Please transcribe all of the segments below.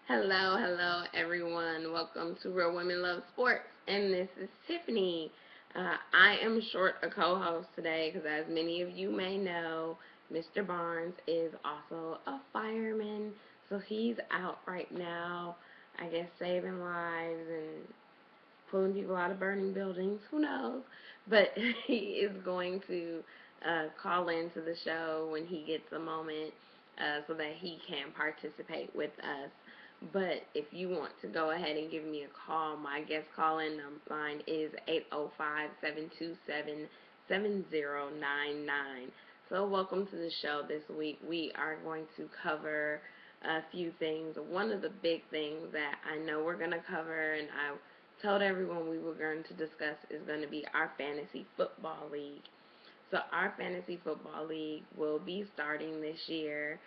Hello, everyone. Welcome to Real Women Love Sports, and this is Tiffany. I am short a co-host today because, as many of you may know, Mr. Barnes is also a fireman, so he's out right now. I guess saving lives and pulling people out of burning buildings. Who knows? But he is going to call into the show when he gets a moment so that he can participate with us. But if you want to go ahead and give me a call, my guest call in line is 805-727-7099. So, welcome to the show this week. We are going to cover a few things. One of the big things that I know we're going to cover, and I told everyone we were going to discuss, is going to be our fantasy football league. So our fantasy football league will be starting this year.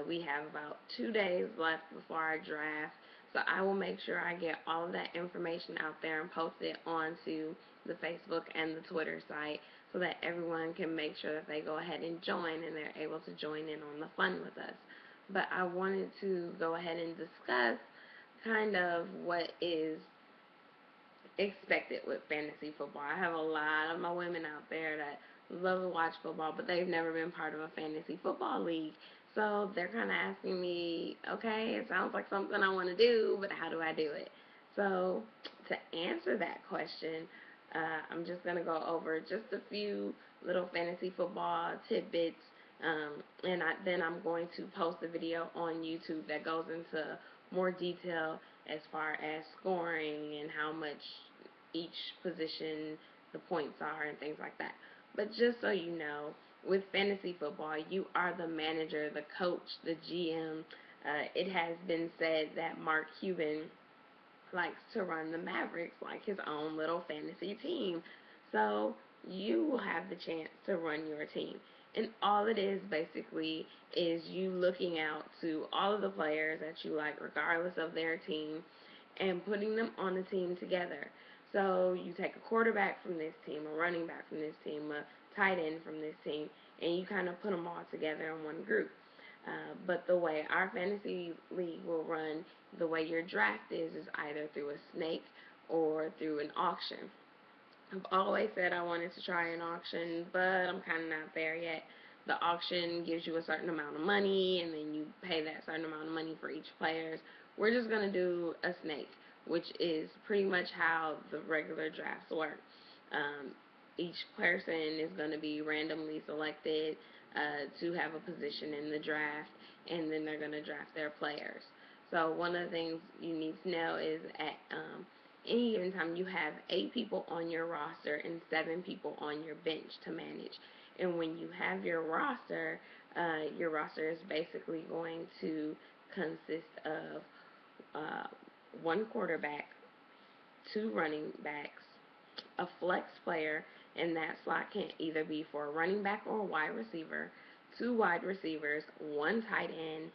We have about 2 days left before our draft. So I will make sure I get all of that information out there and post it onto the Facebook and the Twitter site so that everyone can make sure that they go ahead and join and they're able to join in on the fun with us. But I wanted to go ahead and discuss kind of what is expected with fantasy football. I have a lot of my women out there that love to watch football, but they've never been part of a fantasy football league. So they're kind of asking me, okay, it sounds like something I want to do, but how do I do it? So to answer that question, I'm just going to go over just a few little fantasy football tidbits. Then I'm going to post a video on YouTube that goes into more detail as far as scoring and how much each position the points are and things like that. But just so you know, with fantasy football, you are the manager, the coach, the GM. It has been said that Mark Cuban likes to run the Mavericks like his own little fantasy team. So you will have the chance to run your team. And all it is basically is you looking out to all of the players that you like, regardless of their team, and putting them on the team together. So you take a quarterback from this team, a running back from this team, a tight end from this team, and you kind of put them all together in one group. But the way our fantasy league will run, the way your draft is either through a snake or through an auction. I've always said I wanted to try an auction, but I'm kind of not there yet. The auction gives you a certain amount of money, and then you pay that certain amount of money for each player. We're just going to do a snake, which is pretty much how the regular drafts work. Um, each person is going to be randomly selected to have a position in the draft, and then they're going to draft their players. So one of the things you need to know is at any given time you have 8 people on your roster and 7 people on your bench to manage. And when you have your roster is basically going to consist of uh, one quarterback, 2 running backs, a flex player, and that slot can either be for a running back or a wide receiver, 2 wide receivers, 1 tight end,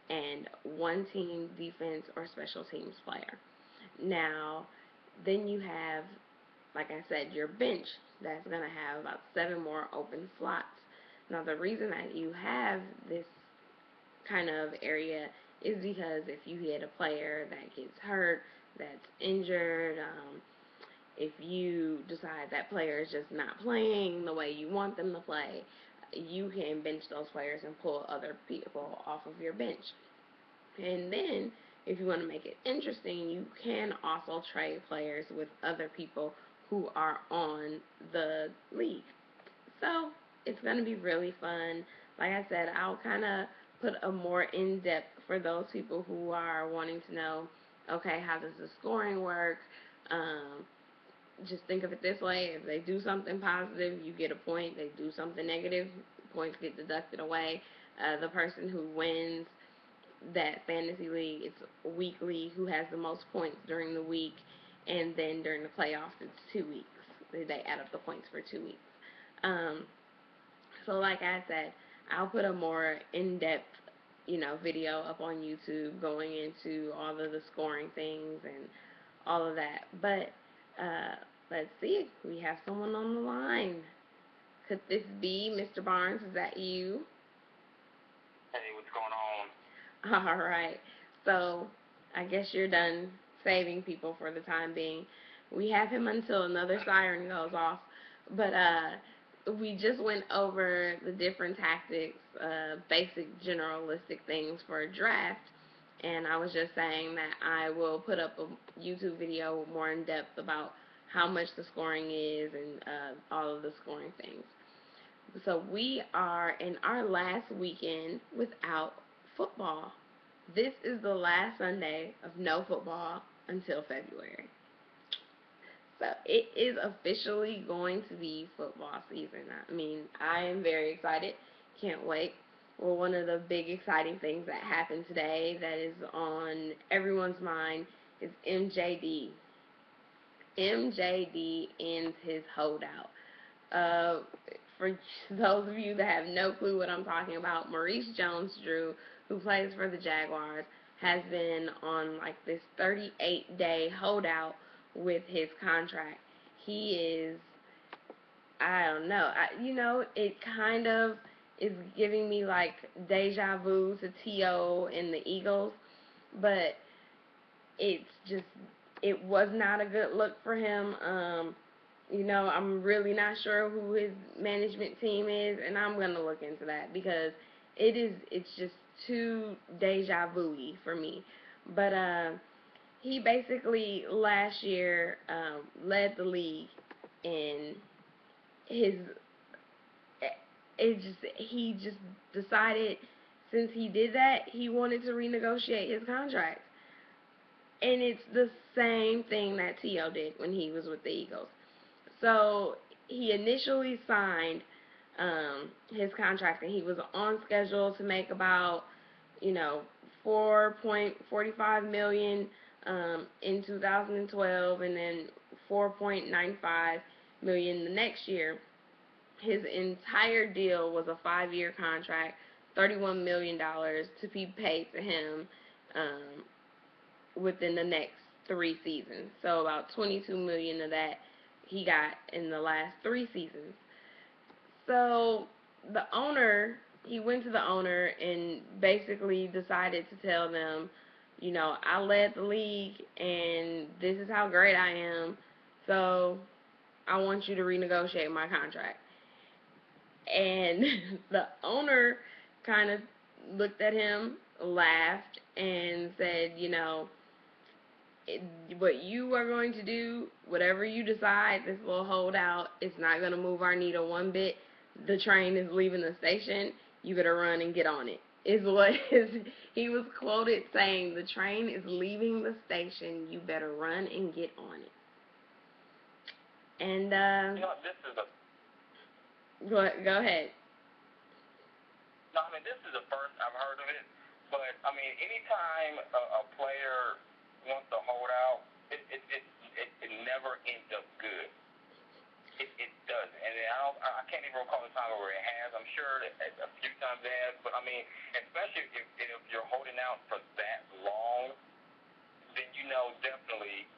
and 1 team defense or special teams player. Now, then you have, like I said, your bench that's going to have about 7 more open slots. Now, the reason that you have this kind of area is because if you get a player that gets hurt, that's injured, if you decide that player is just not playing the way you want them to play, you can bench those players and pull other people off of your bench. And then, if you want to make it interesting, you can also trade players with other people who are on the league. So, it's going to be really fun. Like I said, I'll kind of put a more in depth for those people who are wanting to know, okay, how does the scoring work? Um, just think of it this way: if they do something positive, you get a point. They do something negative, points get deducted away. The person who wins that fantasy league, it's weekly, who has the most points during the week, and then during the playoffs, it's 2 weeks. They add up the points for 2 weeks. Um, so, like I said, I'll put a more in-depth, video up on YouTube going into all of the scoring things and all of that. But let's see, we have someone on the line. Could this be Mr. Barnes? Is that you? Hey, what's going on? All right. So I guess you're done saving people for the time being. We have him until another siren goes off. But we just went over the different tactics, basic generalistic things for a draft. And I was just saying that I will put up a YouTube video more in depth about how much the scoring is and all of the scoring things. So we are in our last weekend without football. This is the last Sunday of no football until February. So it is officially going to be football season. I mean, I am very excited. Can't wait. Well, one of the big exciting things that happened today that is on everyone's mind is MJD. MJD ends his holdout. Uh, for those of you that have no clue what I'm talking about, Maurice Jones-Drew, who plays for the Jaguars, has been on like this 38-day holdout with his contract. He is, I don't know, it kind of is giving me like deja vu to T.O. and the Eagles, but it's just, it was not a good look for him. I'm really not sure who his management team is, and I'm going to look into that because it's just too deja vu-y for me. But he basically last year led the league in his, he just decided since he did that, he wanted to renegotiate his contract. And it's the same thing that T.O. did when he was with the Eagles. So he initially signed his contract, and he was on schedule to make about, $4.45 million in 2012, and then $4.95 million the next year. His entire deal was a 5-year contract, $31 million to be paid to him within the next 3 seasons. So about $22 million of that he got in the last 3 seasons. So the owner, he went to the owner and basically decided to tell them, I led the league and this is how great I am, so I want you to renegotiate my contract. And the owner kind of looked at him, laughed, and said, what you are going to do, whatever you decide, this will hold out. It's not going to move our needle one bit. The train is leaving the station. You better run and get on it. Is what he was quoted saying. The train is leaving the station. You better run and get on it. And this is a. Go ahead. No, this is the first I've heard of it. But anytime a player wants to hold out, it never ends up good. It doesn't, and I can't even recall the time where it has. I'm sure that a few times it has, but especially if you're holding out for that long, then definitely,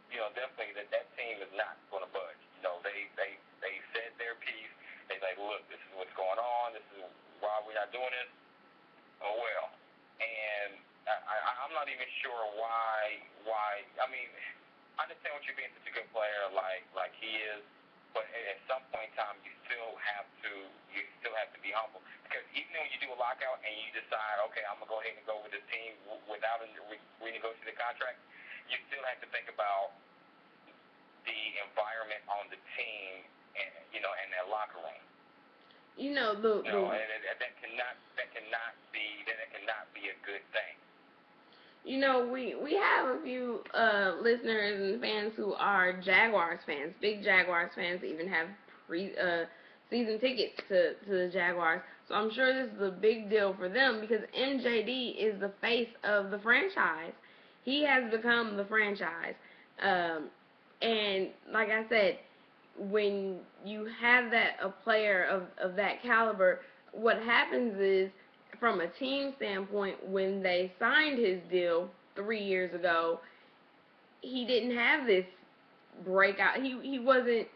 definitely that team is not going to budge. They said their piece. They like, look, this is what's going on. This is why we're not doing this. Oh well, and I'm not even sure why. I understand what you're being such a good player like he is. But at some point in time, you still have to be humble, because even when you do a lockout and you decide, okay, I'm gonna go ahead and go with this team without renegotiating the contract, you still have to think about the environment on the team and and that locker room. And that cannot be a good thing. We have a few listeners and fans who are Jaguars fans, big Jaguars fans, even have season tickets to the Jaguars. So I'm sure this is a big deal for them because MJD is the face of the franchise. He has become the franchise. And like I said, when you have a player of that caliber, what happens is, from a team standpoint, when they signed his deal 3 years ago, he didn't have this breakout. He wasn't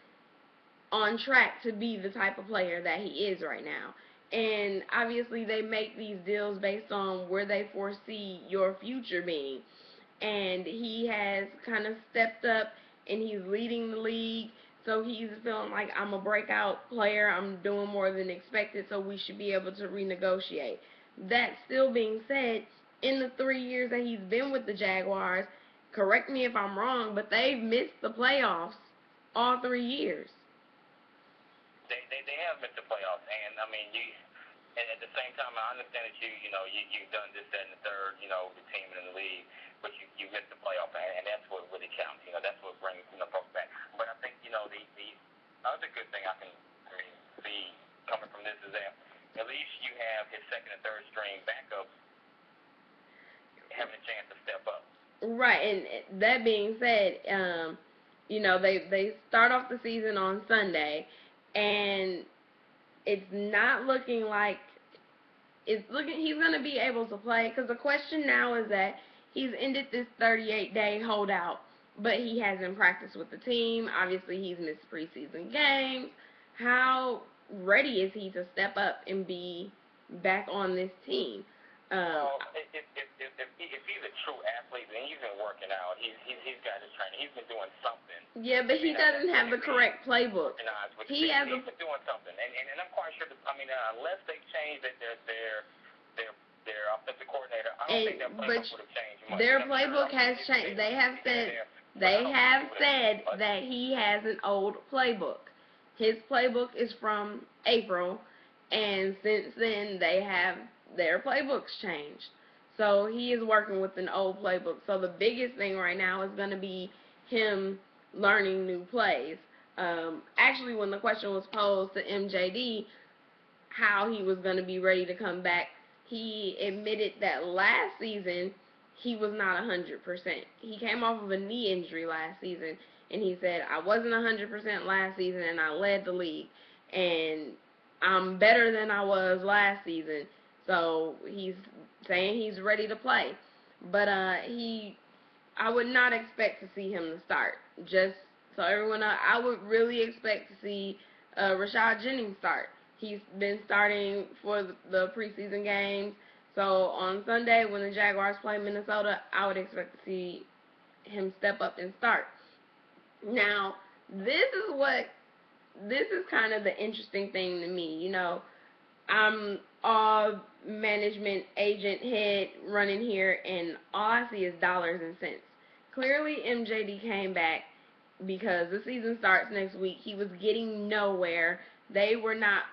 on track to be the type of player that he is right now. And obviously they make these deals based on where they foresee your future being. And he has kind of stepped up and he's leading the league. So he's feeling like I'm a breakout player. I'm doing more than expected, so we should be able to renegotiate. That still being said, in the 3 years that he's been with the Jaguars, correct me if I'm wrong, but they've missed the playoffs all 3 years. They have missed the playoffs, and I mean you. And at the same time, I understand that you've done this, that, and the third, the team in the league, but you missed the playoff, and that's what really counts. That's what brings folks back. But I think the other good thing I can see coming from this is that at least you have his second and third string backups having a chance to step up. Right, and that being said, they start off the season on Sunday, and it's not looking like he's going to be able to play, because the question now is that he's ended this 38-day holdout, but he hasn't practiced with the team. Obviously, he's missed preseason games. How ready is he to step up and be back on this team? Well, if he's a true athlete, then he's been working out. He's got his training. He's been doing something. Yeah, but he doesn't have the correct playbook. He's been doing something, and I'm quite sure. Unless they change their offensive coordinator, I don't think their playbook would have changed much. Their playbook has changed. They have said that he has an old playbook. His playbook is from April, and since then their playbooks changed. So he is working with an old playbook. So the biggest thing right now is going to be him learning new plays. Actually, when the question was posed to MJD how he was going to be ready to come back, he admitted that last season he was not 100%. He came off of a knee injury last season, and he said, I wasn't 100% last season, and I led the league, and I'm better than I was last season. So he's saying he's ready to play. But I would not expect to see him to start. Just so everyone knows, I would really expect to see Rashad Jennings start. He's been starting for the preseason games. So on Sunday when the Jaguars play Minnesota, I would expect to see him step up and start. Now, this is kind of the interesting thing to me. I'm all management agent head running here, and all I see is dollars and cents. Clearly, MJD came back because the season starts next week. He was getting nowhere. They were not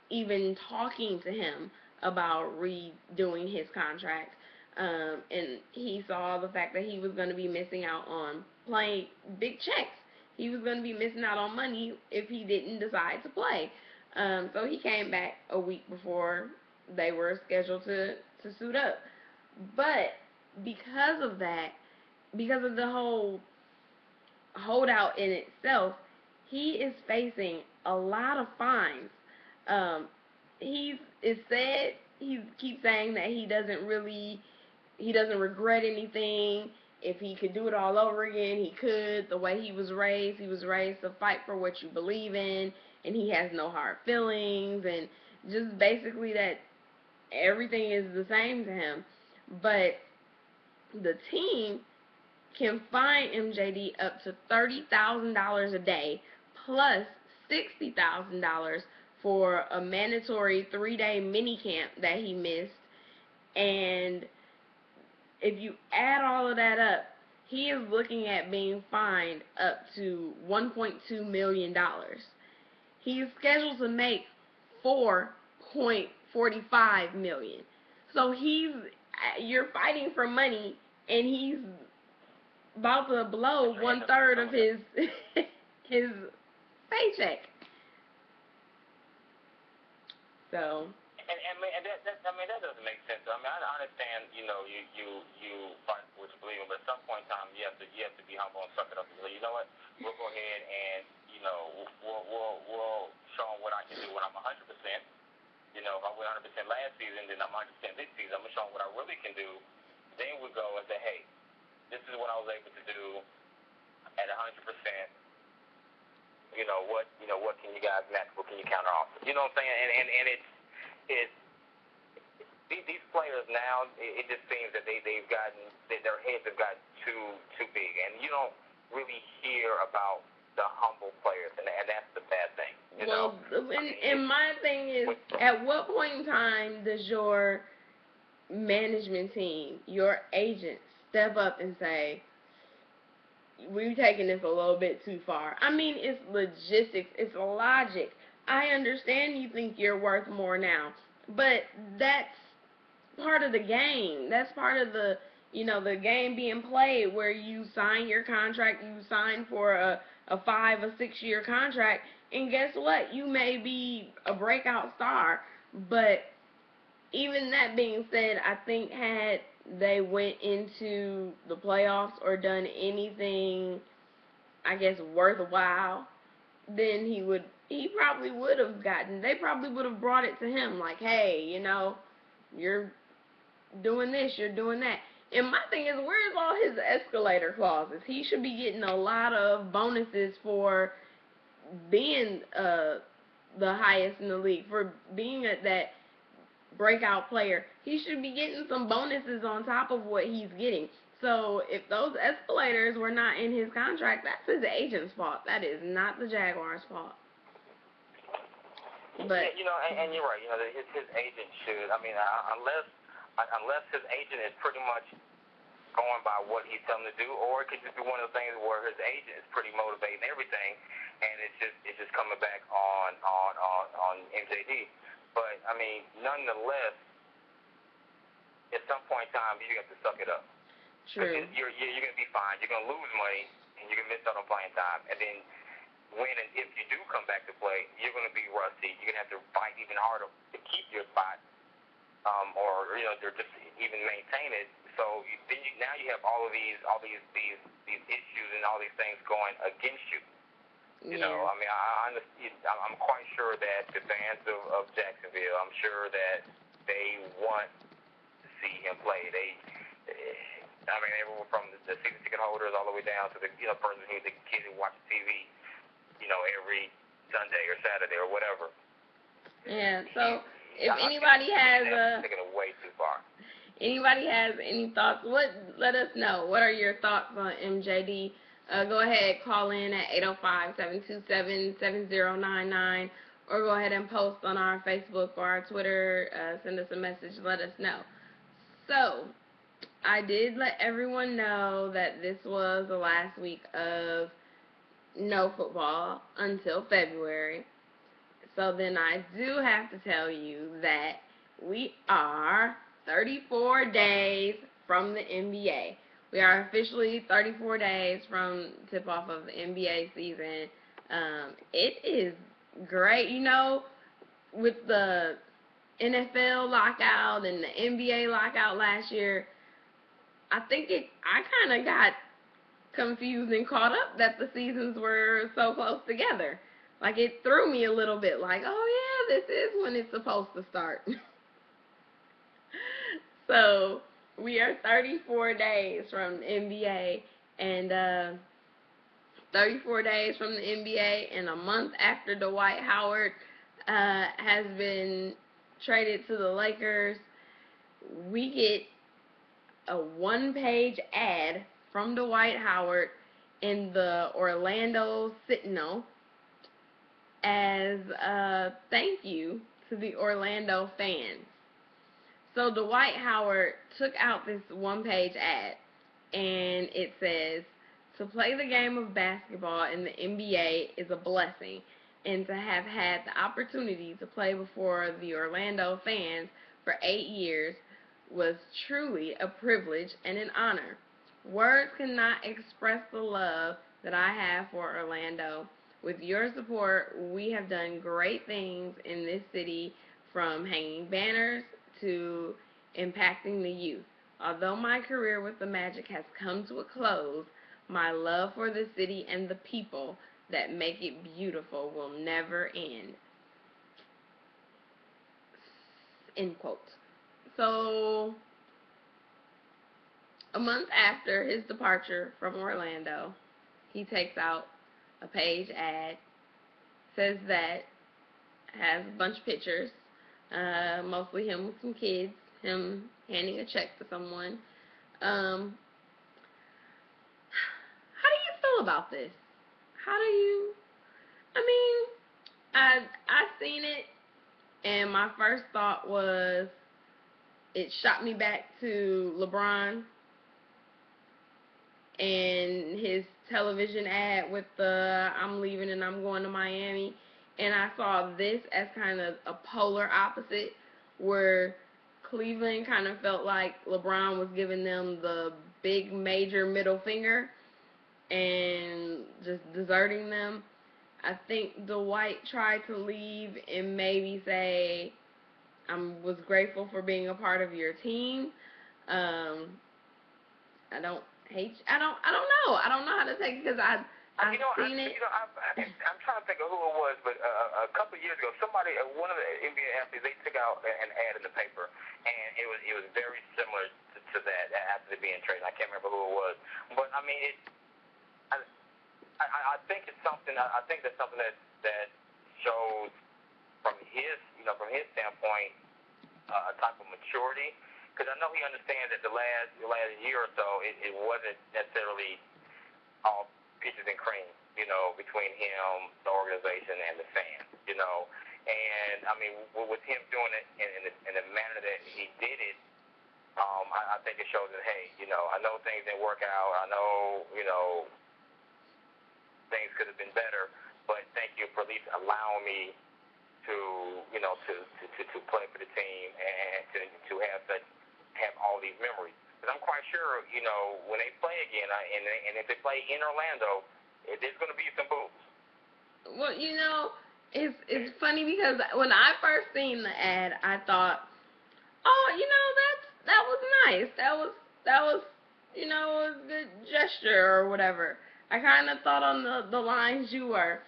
even talking to him about redoing his contract. And he saw the fact that he was going to be missing out on playing big checks. He was going to be missing out on money if he didn't decide to play. So he came back a week before they were scheduled to suit up. But because of that, because of the whole holdout in itself, he is facing a lot of fines. He keeps saying that he doesn't regret anything. If he could do it all over again, he could. The way he was raised to fight for what you believe in, and he has no hard feelings, and just basically that everything is the same to him. But the team can fine MJD up to $30,000 a day plus $60,000 for a mandatory 3-day mini camp that he missed. And if you add all of that up, he is looking at being fined up to $1.2 million. He is scheduled to make $4.45 million. So you're fighting for money, and he's about to blow 1/3 of his his paycheck. So. That doesn't make sense. I understand. You fight for what you believe in, but at some point in time, you have to be humble and suck it up and say, you know what, we'll go ahead and we'll show them what I can do when I'm 100%. If I went 100% last season, then I'm 100% this season. I'm gonna show them what I really can do. Then we go and say, hey, this is what I was able to do at 100%. What can you guys match? What can you counter off? You know what I'm saying? And it's these players now. It just seems that they've gotten their heads have gotten too big, and you don't really hear about the humble players, and that's the bad thing. You know? And my thing is, at what point in time does your management team, your agent, step up and say, we've taken this a little bit too far? I mean, it's logistics, it's logic. I understand you think you're worth more now, but that's part of the game. That's part of the, the game being played, where you sign your contract, you sign for a 5 or 6 year contract, and guess what? You may be a breakout star, but even that being said, I think had they went into the playoffs or done anything, I guess, worthwhile, then he probably would have they probably would have brought it to him, like, hey, you're doing this, you're doing that. And my thing is, where's all his escalator clauses? He should be getting a lot of bonuses for being the highest in the league, for being that breakout player. He should be getting some bonuses on top of what he's getting. So if those escalators were not in his contract, that's his agent's fault. That is not the Jaguars' fault. But and you're right. His agent should. I mean, unless his agent is pretty much going by what he's telling him to do, or it could just be one of the things where his agent is pretty motivating everything, and it's just coming back on MJD. But I mean, nonetheless, at some point in time, you have to suck it up. True. You're going to be fine. You're going to lose money, and you're going to miss out on playing time, and then when and if you do come back to play, you're going to be rusty. You're going to have to fight even harder to keep your spot, or they're just even maintain it. So then now you have all these issues and all these things going against you. You know, I mean, I'm quite sure that the fans of Jacksonville, I'm sure that they want to see him play. I mean, everyone from the season ticket holders all the way down to the person the kid who watches TV, every Sunday or Saturday or whatever. Yeah. So if anybody has taking it way too far. Anybody has any thoughts? Let us know. What are your thoughts on MJD? Go ahead, call in at 805-727-7099, or go ahead and post on our Facebook or our Twitter. Send us a message. Let us know. So, I did let everyone know that this was the last week of no football until February. So then I do have to tell you that we are 34 days from the NBA. We are officially 34 days from tip-off of the NBA season. It is great. With the NFL lockout and the NBA lockout last year, I kind of got confused and caught up that the seasons were so close together. Like, it threw me a little bit, like, oh yeah, this is when it's supposed to start. So, we are 34 days from the NBA, and 34 days from the NBA, and a month after Dwight Howard has been traded to the Lakers, we get a one-page ad from Dwight Howard in the Orlando Sentinel as a thank you to the Orlando fans. So Dwight Howard took out this one-page ad, and it says, to play the game of basketball in the NBA is a blessing, and to have had the opportunity to play before the Orlando fans for 8 years was truly a privilege and an honor. Words cannot express the love that I have for Orlando. With your support, we have done great things in this city, from hanging banners to impacting the youth. Although my career with the Magic has come to a close, my love for the city and the people that make it beautiful will never end. End quote. So, a month after his departure from Orlando, he takes out a page ad, says that, has a bunch of pictures Mostly him with some kids, him handing a check to someone. How do you feel about this? How do you? I mean, I seen it, and my first thought was it shot me back to LeBron and his television ad with the "I'm leaving and I'm going to Miami," and I saw this as kind of a polar opposite, where Cleveland kind of felt like LeBron was giving them the big major middle finger and just deserting them. I think Dwight tried to leave and maybe say, "I was grateful for being a part of your team. Um, I don't hate. I don't know how to take it because I've seen it." I'm trying to think of who it was, but a couple of years ago, somebody, one of the NBA athletes, they took out an ad in the paper, and it was very similar to that after being traded. I can't remember who it was, but I mean, I think it's something. I think that's something that shows from his standpoint a type of maturity. Because I know he understands that the last year or so, it wasn't necessarily all peaches and cream, between him, the organization, and the fans, And I mean, with him doing it in the manner that he did it, I think it shows that, hey, I know things didn't work out. I know, things could have been better, but thank you for at least allowing me to, to play for the team and to have all these memories. Because I'm quite sure, when they play again, and if they play in Orlando, there's going to be some boos. Well, it's funny because when I first seen the ad, I thought, oh, that was nice. That was a good gesture or whatever. I kind of thought on the lines you were,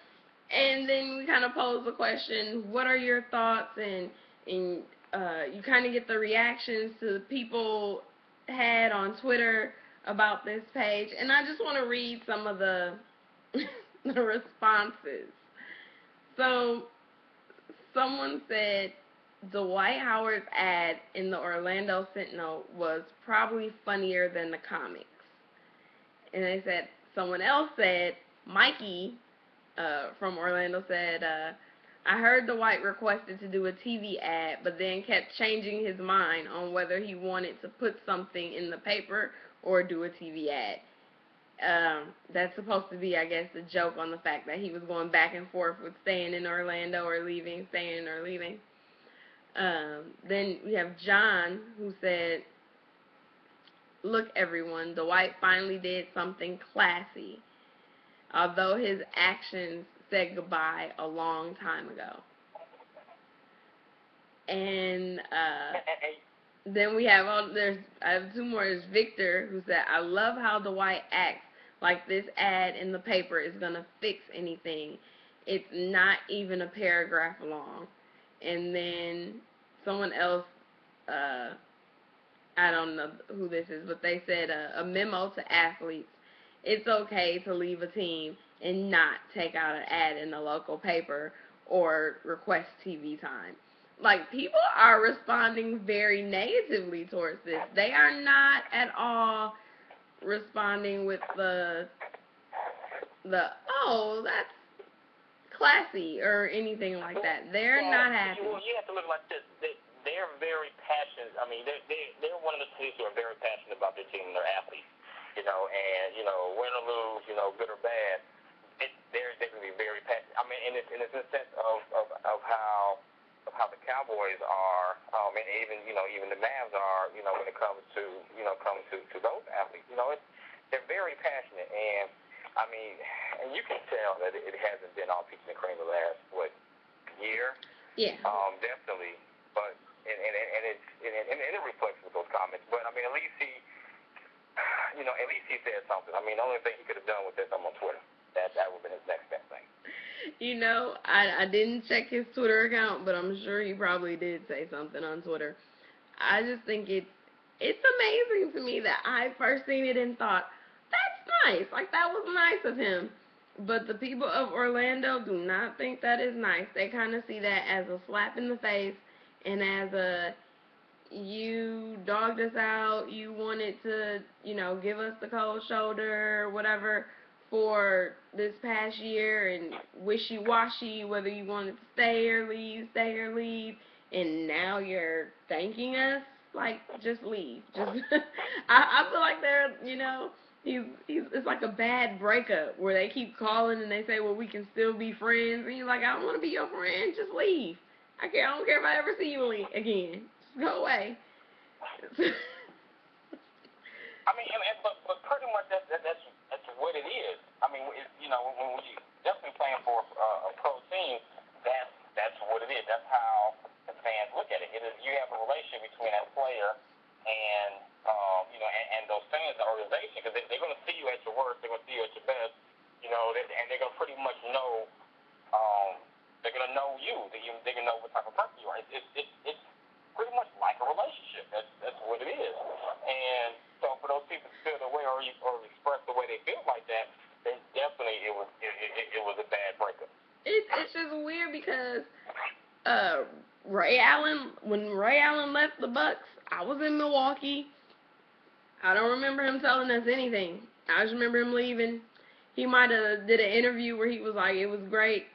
and then we kind of posed the question, what are your thoughts, and you kind of get the reactions to the people had on Twitter about this page, and I just want to read some of the the responses. So someone said Dwight Howard's ad in the Orlando Sentinel was probably funnier than the comics. And they said, someone else said, Mikey from Orlando said, I heard Dwight requested to do a TV ad, but then kept changing his mind on whether he wanted to put something in the paper or do a TV ad. That's supposed to be, I guess, a joke on the fact that he was going back and forth with staying in Orlando or leaving, staying or leaving. Then we have John, who said, look, everyone, Dwight finally did something classy, although his actions said goodbye a long time ago. And then we have I have two more. There's Victor, who said, I love how Dwight acts like this ad in the paper is going to fix anything. It's not even a paragraph long. And then someone else, I don't know who this is, but they said a memo to athletes. It's okay to leave a team and not take out an ad in the local paper or request TV time. Like, people are responding very negatively towards this. They are not at all responding with the oh, that's classy or anything like that. They're not happy. Well, you have to look like this. They're very passionate. I mean, they're one of the teams who are very passionate about their team and their athletes. And win or lose, good or bad, they're going to be very passionate. I mean, and it's in the sense of how the Cowboys are, and even the Mavs are, when it comes to those athletes. They're very passionate, and I mean, and you can tell that it hasn't been all peaches and cream the last year. Yeah. Definitely, but and it reflects with those comments. But I mean, at least he said something. I mean, the only thing he could have done was say something on Twitter. That would have been his next best thing. I didn't check his Twitter account, but I'm sure he probably did say something on Twitter. I just think it's amazing to me that I first seen it and thought, that's nice. Like, that was nice of him. But the people of Orlando do not think that is nice. They kind of see that as a slap in the face and as a you dogged us out, you wanted to, give us the cold shoulder, whatever, for this past year, and wishy-washy whether you wanted to stay or leave, and now you're thanking us. Like, just leave. Just, I feel like they're, it's like a bad breakup where they keep calling and they say, well, we can still be friends, and you're like, I don't want to be your friend. Just leave. I don't care if I ever see you again. Just go away. I mean, but pretty much that's what it is. I mean, when we definitely playing for a pro team, that's what it is. That's how the fans look at it. It is, you have a relationship between that player and and those fans, the organization, because they're going to see you at your worst, they're going to see you at your best, and they're going to pretty much know. They're going to know you. They're going to know what type of person you are. It's pretty much like a relationship. That's what it is. And so for those people to feel the way or express the way they feel like that, then definitely it was a bad breakup. It's just weird because when Ray Allen left the Bucks, I was in Milwaukee. I don't remember him telling us anything. I just remember him leaving. He might have did an interview where he was like, it was great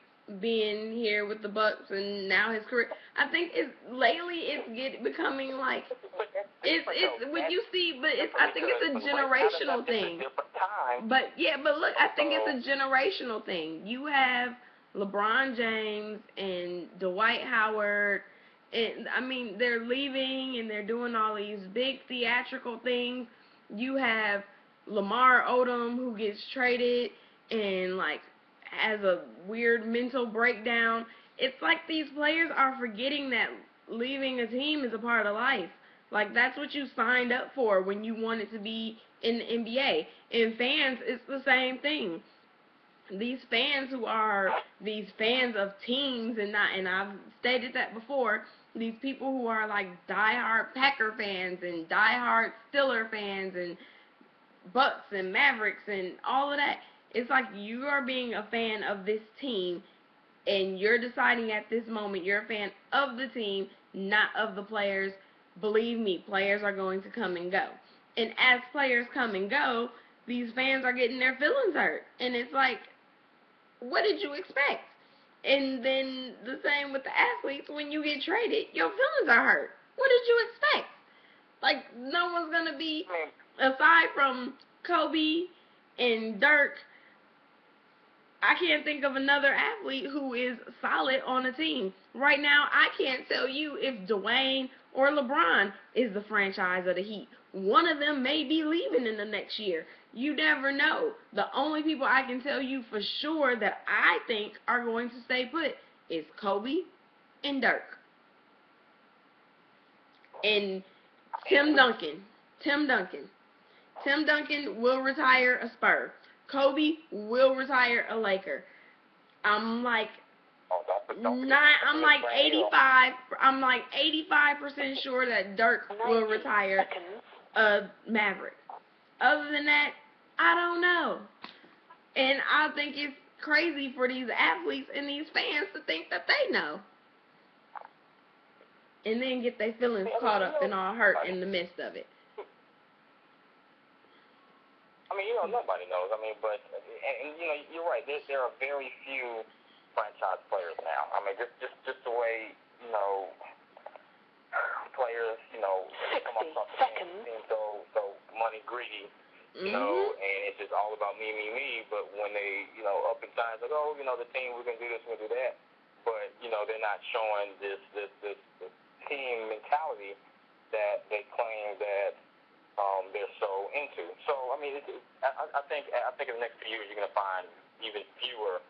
being here with the Bucks, and now his career. I think it's becoming like it's when you see, but I think it's a generational thing. But look, I think it's a generational thing. You have LeBron James and Dwight Howard, and I mean they're leaving and they're doing all these big theatrical things. You have Lamar Odom who gets traded and like has a weird mental breakdown. It's like these players are forgetting that leaving a team is a part of life. Like, that's what you signed up for when you wanted to be in the NBA. And fans, it's the same thing. These fans who are these fans of teams, and I've stated that before, these people who are like diehard Packer fans and diehard Steeler fans and Bucks and Mavericks and all of that, it's like you are being a fan of this team, and you're deciding at this moment you're a fan of the team, not of the players. Believe me, players are going to come and go. And as players come and go, these fans are getting their feelings hurt. And it's like, what did you expect? And then the same with the athletes. When you get traded, your feelings are hurt. What did you expect? Like, no one's going to be, aside from Kobe and Dirk, I can't think of another athlete who is solid on a team. Right now, I can't tell you if Dwayne or LeBron is the franchise of the Heat. One of them may be leaving in the next year. You never know. The only people I can tell you for sure that I think are going to stay put is Kobe and Dirk. And Tim Duncan. Tim Duncan will retire a Spur. Kobe will retire a Laker. I'm like 85% sure that Dirk will retire a Maverick. Other than that, I don't know. And I think it's crazy for these athletes and these fans to think that they know. And then get their feelings caught up and all hurt in the midst of it. I mean, nobody knows. I mean, but you're right. There are very few franchise players now. I mean, just the way players come up something seem so money greedy, and it's just all about me. But when they up in times like, oh, the team, we're gonna do this, we're gonna do that, but they're not showing this team mentality that they claim that they're so into. So I mean, I think in the next few years you're gonna find even fewer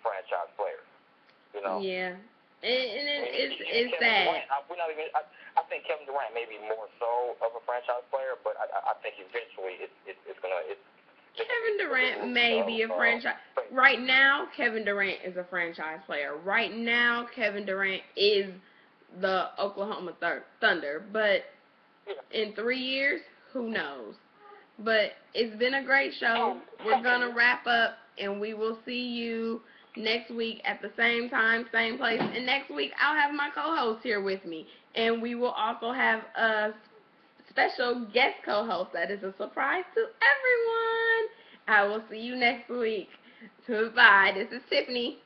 franchise players. Yeah, and it's sad. I think Kevin Durant may be more so of a franchise player, but I think eventually it's gonna. Kevin Durant may be a franchise. Right now, Kevin Durant is a franchise player. Right now, Kevin Durant is the Oklahoma Thunder. But in 3 years, who knows? But it's been a great show. We're going to wrap up, and we will see you next week at the same time, same place. And next week, I'll have my co-host here with me. And we will also have a special guest co-host that is a surprise to everyone. I will see you next week. Bye. This is Tiffany.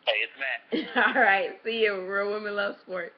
Hey, it's Matt. All right. See you. Real Women Love Sports.